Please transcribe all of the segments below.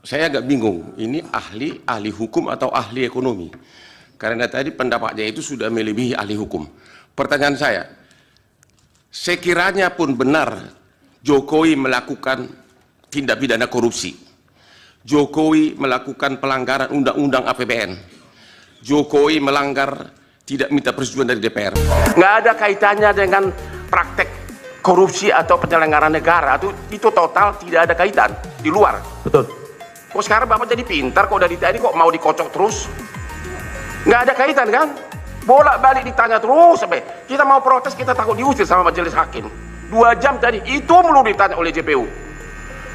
saya agak bingung, ini ahli hukum atau ahli ekonomi? Karena tadi pendapatnya itu sudah melebihi ahli hukum. Pertanyaan saya, sekiranya pun benar Jokowi melakukan tindak pidana korupsi, Jokowi melakukan pelanggaran undang-undang APBN, Jokowi melanggar tidak minta persetujuan dari DPR, nggak ada kaitannya dengan praktek korupsi atau penyelenggaraan negara, itu total tidak ada kaitan, di luar. Betul. Kok sekarang Bapak jadi pintar, kok dari tadi kok mau dikocok terus? Nggak ada kaitan kan? Bolak-balik ditanya terus sampai kita mau protes, kita takut diusir sama majelis hakim. 2 jam tadi, itu melulu ditanya oleh JPU.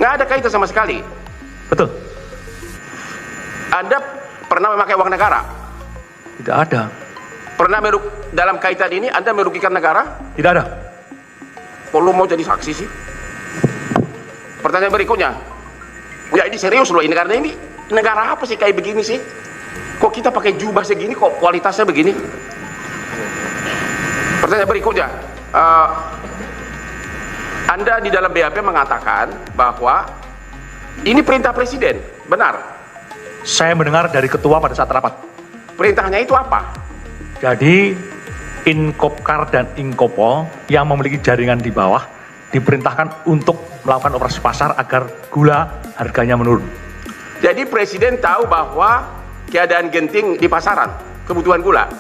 Nggak ada kaitan sama sekali. Betul. Anda pernah memakai uang negara? Tidak ada. Pernah dalam kaitan ini Anda merugikan negara? Tidak ada. Kok lu mau jadi saksi sih? Pertanyaan berikutnya, ya ini serius loh, ini karena ini negara apa sih kayak begini sih? Kok kita pakai jubah segini, kok kualitasnya begini? Pertanyaan berikutnya, Anda di dalam BAP mengatakan bahwa ini perintah presiden, benar? Saya mendengar dari ketua pada saat rapat. Perintahnya itu apa? Jadi Inkopkar dan Inkopol yang memiliki jaringan di bawah diperintahkan untuk melakukan operasi pasar agar gula harganya menurun. Jadi presiden tahu bahwa keadaan genting di pasaran, kebutuhan gula.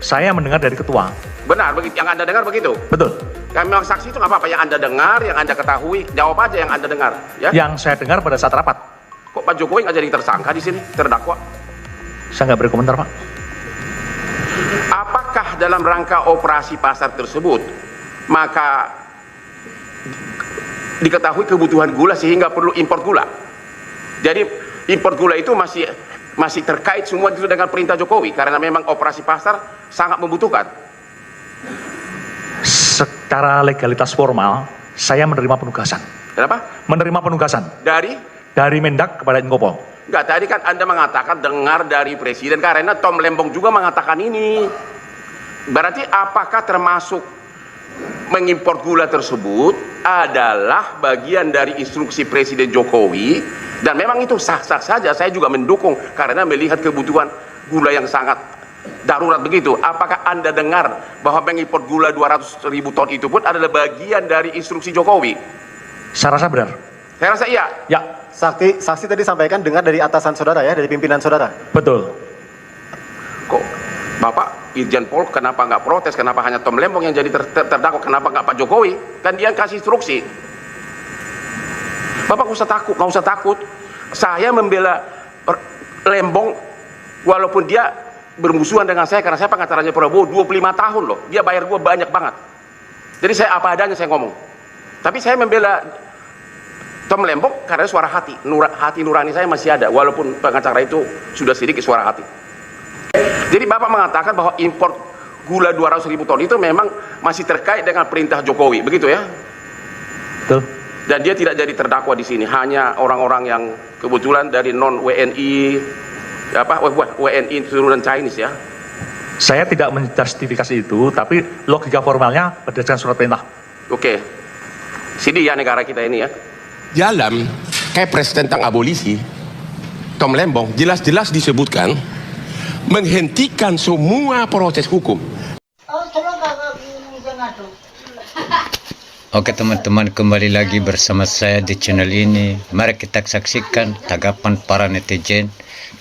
Saya mendengar dari ketua. Benar, yang Anda dengar begitu? Betul. Kami memang saksi itu nggak apa-apa, yang Anda dengar, yang Anda ketahui, jawab aja yang Anda dengar. Ya? Yang saya dengar pada saat rapat. Kok Pak Jokowi nggak jadi tersangka di sini, terdakwa? Saya nggak berkomentar, Pak. Apakah dalam rangka operasi pasar tersebut, maka diketahui kebutuhan gula sehingga perlu impor gula? Jadi impor gula itu masih terkait semua itu dengan perintah Jokowi, karena memang operasi pasar sangat membutuhkan. Secara legalitas formal, saya menerima penugasan. Kenapa? Menerima penugasan. Dari Mendak kepada Inkopol. Enggak, tadi kan Anda mengatakan dengar dari Presiden, karena Tom Lembong juga mengatakan ini. Berarti apakah termasuk mengimpor gula tersebut adalah bagian dari instruksi Presiden Jokowi? Dan memang itu sah-sah saja, saya juga mendukung karena melihat kebutuhan gula yang sangat darurat begitu. Apakah Anda dengar bahwa mengimpor gula 200.000 ton itu pun adalah bagian dari instruksi Jokowi? Saya rasa benar. Saya rasa iya. Ya. Saksi tadi sampaikan dengar dari atasan saudara ya, dari pimpinan saudara. Betul. Kok Bapak Irjen Pol kenapa nggak protes? Kenapa hanya Tom Lembong yang jadi terdakwa? Kenapa nggak Pak Jokowi? Kan dia yang kasih instruksi. Bapak nggak usah takut. Saya membela Lembong walaupun dia bermusuhan dengan saya karena saya pengacaranya Prabowo 25 tahun loh. Dia bayar gue banyak banget. Jadi saya apa adanya saya ngomong. Tapi saya membela Tom Lembong karena suara hati. Hati nurani saya masih ada walaupun pengacara itu sudah sedikit suara hati. Jadi Bapak mengatakan bahwa impor gula 200.000 ton itu memang masih terkait dengan perintah Jokowi, begitu ya? Betul. Dan dia tidak jadi terdakwa di sini, hanya orang-orang yang kebetulan dari non WNI, WNI turunan Chinese ya. Saya tidak menjustifikasi itu, tapi logika formalnya berdasarkan surat perintah. Oke. Sini ya negara kita ini ya. Dalam Kepres tentang abolisi, Tom Lembong jelas-jelas disebutkan menghentikan semua proses hukum. Oke teman-teman, kembali lagi bersama saya di channel ini. Mari kita saksikan tanggapan para netizen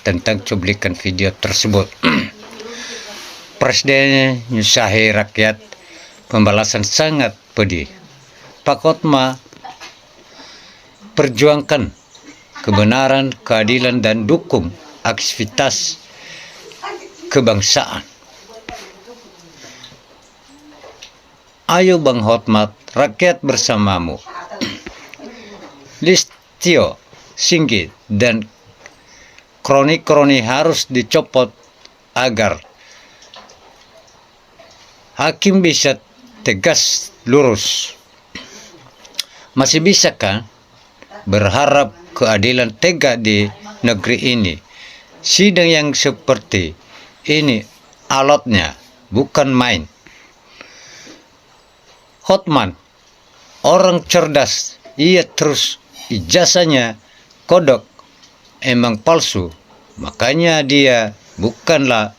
tentang cuplikan video tersebut. Presiden nyusahi rakyat, pembalasan sangat pedih. Pak Hotma perjuangkan kebenaran, keadilan, dan dukung aktivitas kebangsaan. Ayo Bang Hotmat, rakyat bersamamu. Listio Singgit dan kroni-kroni harus dicopot agar hakim bisa tegas lurus. Masih bisa kan berharap keadilan tegak di negeri ini? Sidang yang seperti ini alatnya bukan main. Hotman orang cerdas, ia terus ijazahnya kodok emang palsu. Makanya dia bukanlah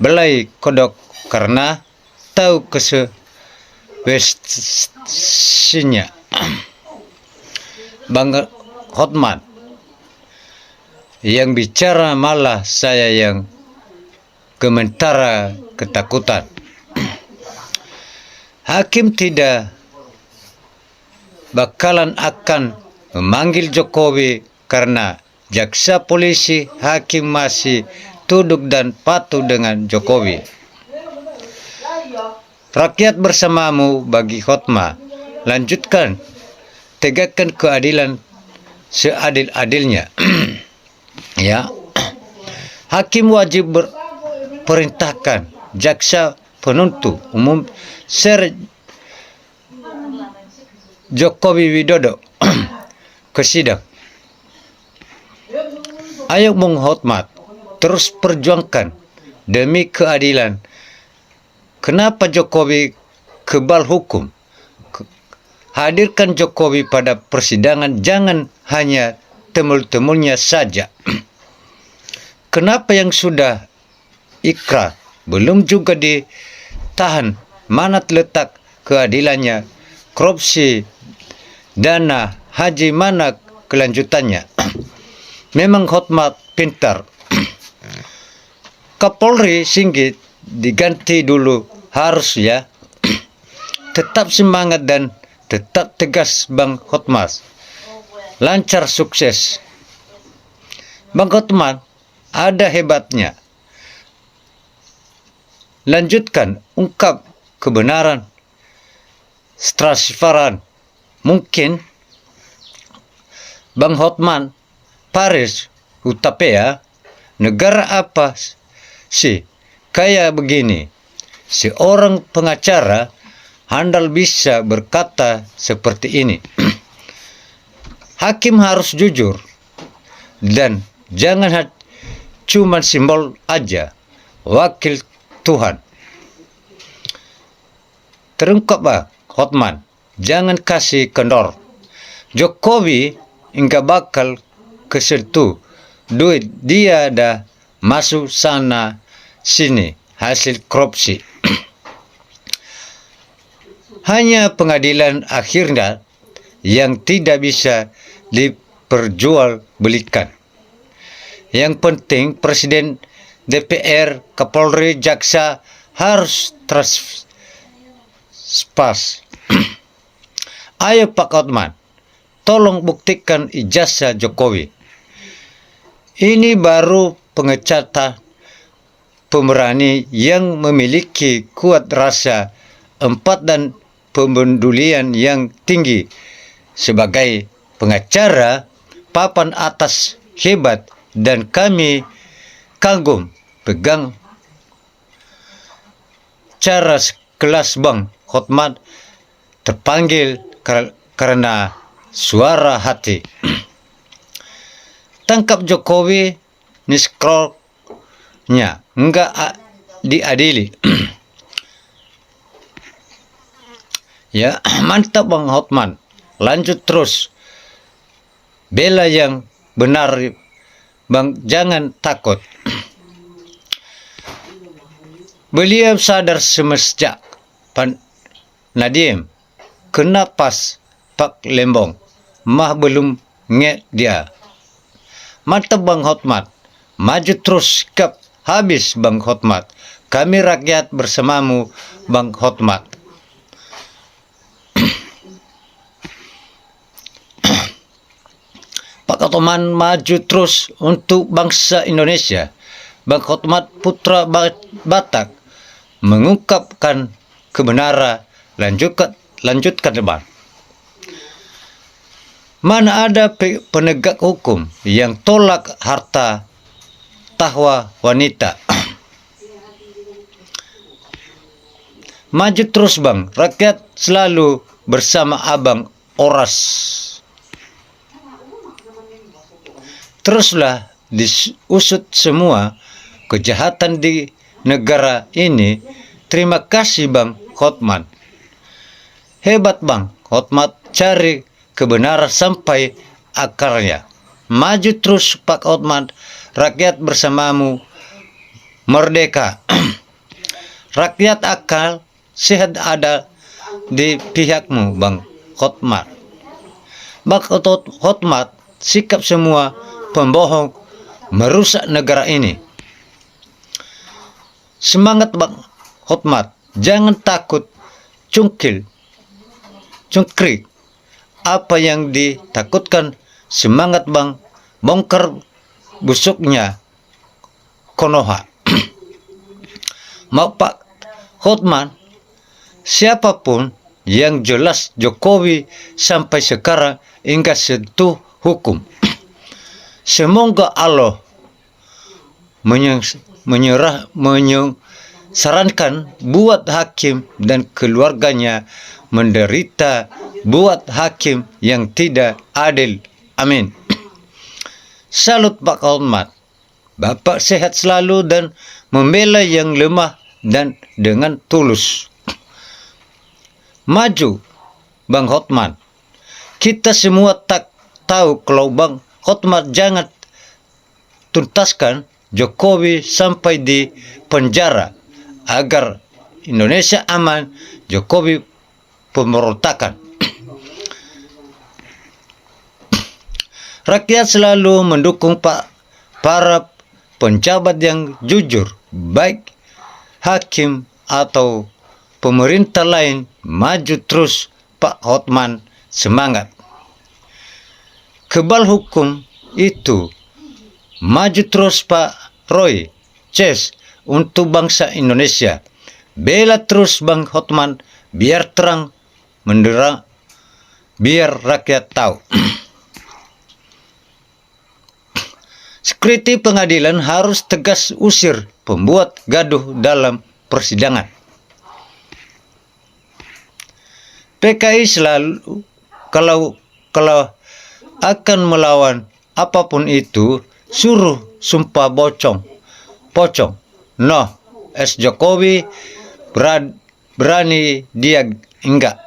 belai kodok karena tahu kesewestinya. Bang Hotman yang bicara malah saya yang gementara ketakutan. Hakim tidak bakalan akan memanggil Jokowi karena jaksa, polisi, hakim masih tunduk dan patuh dengan Jokowi. Rakyat bersamamu bagi Hotma. Lanjutkan, tegakkan keadilan seadil-adilnya. Ya, hakim wajib perintahkan jaksa penuntut umum Ser Jokowi Widodo ke sidang. Ayo Bung Hotmat, terus perjuangkan demi keadilan. Kenapa Jokowi kebal hukum? Hadirkan Jokowi pada persidangan, jangan hanya temul-temulnya saja. Kenapa yang sudah ikrar belum juga ditahan? Mana terletak keadilannya? Korupsi dana haji mana kelanjutannya? Memang Hotmat pintar. Kapolri Singgit diganti dulu harus ya. Tetap semangat dan tetap tegas Bang Hotmat. Lancar sukses. Bang Hotmat ada hebatnya. Lanjutkan, ungkap kebenaran, strasifaran. Mungkin Bang Hotman Paris Utapia, negara apa sih kayak begini? Seorang pengacara handal bisa berkata seperti ini. Hakim harus jujur dan jangan cuma simbol aja, wakil Tuhan. Terungkap Hotman, jangan kasih kendor. Jokowi enggak bakal kesentuh duit, dia dah masuk sana sini hasil korupsi. Hanya pengadilan akhirnya yang tidak bisa diperjualbelikan. Yang penting Presiden, DPR, Kapolri, Jaksa harus transpas. Ayo Pak Hotman, tolong buktikan ijazah Jokowi. Ini baru pengecatan pemberani yang memiliki kuat rasa empat dan pemendulian yang tinggi. Sebagai pengacara, papan atas hebat dan kami kagum pegang cara kelas Bang Hotman terpanggil karena suara hati. Tangkap Jokowi, niskrolnya enggak diadili. Ya, mantap Bang Hotman. Lanjut terus. Bela yang benar Bang, jangan takut. Beliau sadar semesjak Nadiem kena pas Pak Lembong mah belum nge dia. Mantap Bang Hotmat, maju terus kap habis Bang Hotmat. Kami rakyat bersamamu Bang Hotmat. Pak Hotman maju terus untuk bangsa Indonesia. Bang Hotmat putra Batak mengungkapkan kebenaran, lanjutkan depan. Mana ada penegak hukum yang tolak harta tahwa wanita. Maju terus Bang, rakyat selalu bersama Abang Oras. Teruslah diusut semua kejahatan di negara ini. Terima kasih Bang Hotman. Hebat Bang Hotman, cari kebenaran sampai akarnya. maju terus Pak Hotman, rakyat bersamamu merdeka. Rakyat akal sehat ada di pihakmu, Bang Hotman. Bang Hotman, sikap semua pembohong merusak negara ini. Semangat Bang Hotman, jangan takut cungkrik. Apa yang ditakutkan, semangat Bang, bongkar busuknya Konoha. Mau Pak Hotman, siapapun yang jelas Jokowi sampai sekarang enggak sentuh hukum. Semoga Allah sarankan buat hakim dan keluarganya menderita buat hakim yang tidak adil. Amin. Salut Pak Hotman. Bapak sehat selalu dan membela yang lemah dan dengan tulus. Maju Bang Hotman. Kita semua tak tahu kalau Bang Hotman jangan tuntaskan Jokowi sampai di penjara agar Indonesia aman. Jokowi pemberontakan. Rakyat selalu mendukung para penjabat yang jujur, baik hakim atau pemerintah lain. Maju terus Pak Hotman, semangat. Kebal hukum itu, maju terus Pak Roy Ces untuk bangsa Indonesia. Bela terus Bang Hotman, biar terang menderang, biar rakyat tahu. Sekreti pengadilan harus tegas usir pembuat gaduh dalam persidangan. PKI selalu kalau akan melawan apapun itu, suruh sumpah pocong. No, Jokowi berani dia enggak.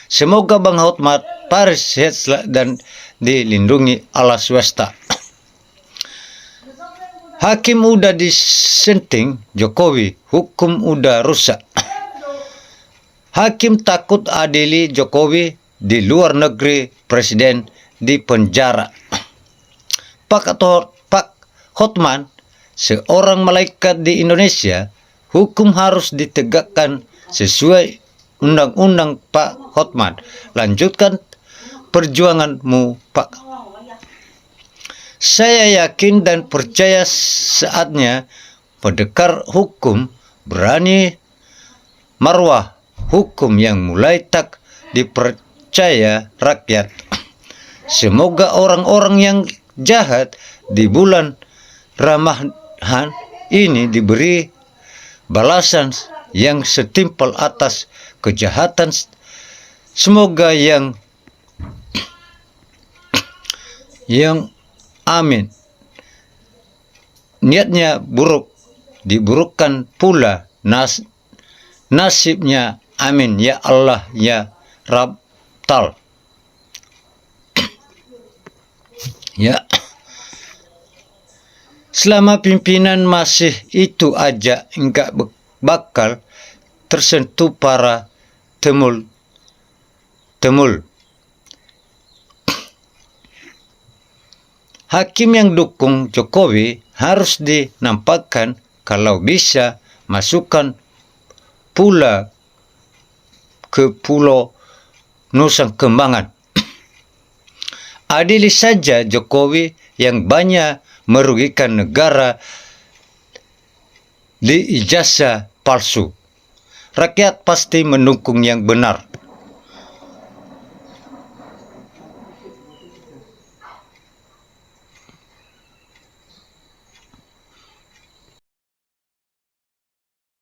Semoga Bang Hotman Paris sehat dan dilindungi Allah swasta. Hakim udah disenting Jokowi, hukum udah rusak. Hakim takut adili Jokowi di luar negeri, presiden di penjara. Pak Hotman, seorang malaikat di Indonesia, hukum harus ditegakkan sesuai undang-undang Pak Hotman. Lanjutkan perjuanganmu Pak. Saya yakin dan percaya saatnya pendekar hukum berani marwah hukum yang mulai tak dipercaya rakyat. Semoga orang-orang yang jahat di bulan Ramadan ini diberi balasan yang setimpal atas kejahatan. Semoga yang amin. Niatnya buruk, diburukkan pula nasibnya. Amin. Ya Allah, ya Rabbal. Ya. Selama pimpinan masih itu aja enggak bakal tersentuh para temul. Hakim yang dukung Jokowi harus dinampakkan, kalau bisa masukkan pula ke Pulau Nusa Kambangan. Adili saja Jokowi yang banyak merugikan negara di ijazah palsu. Rakyat pasti mendukung yang benar.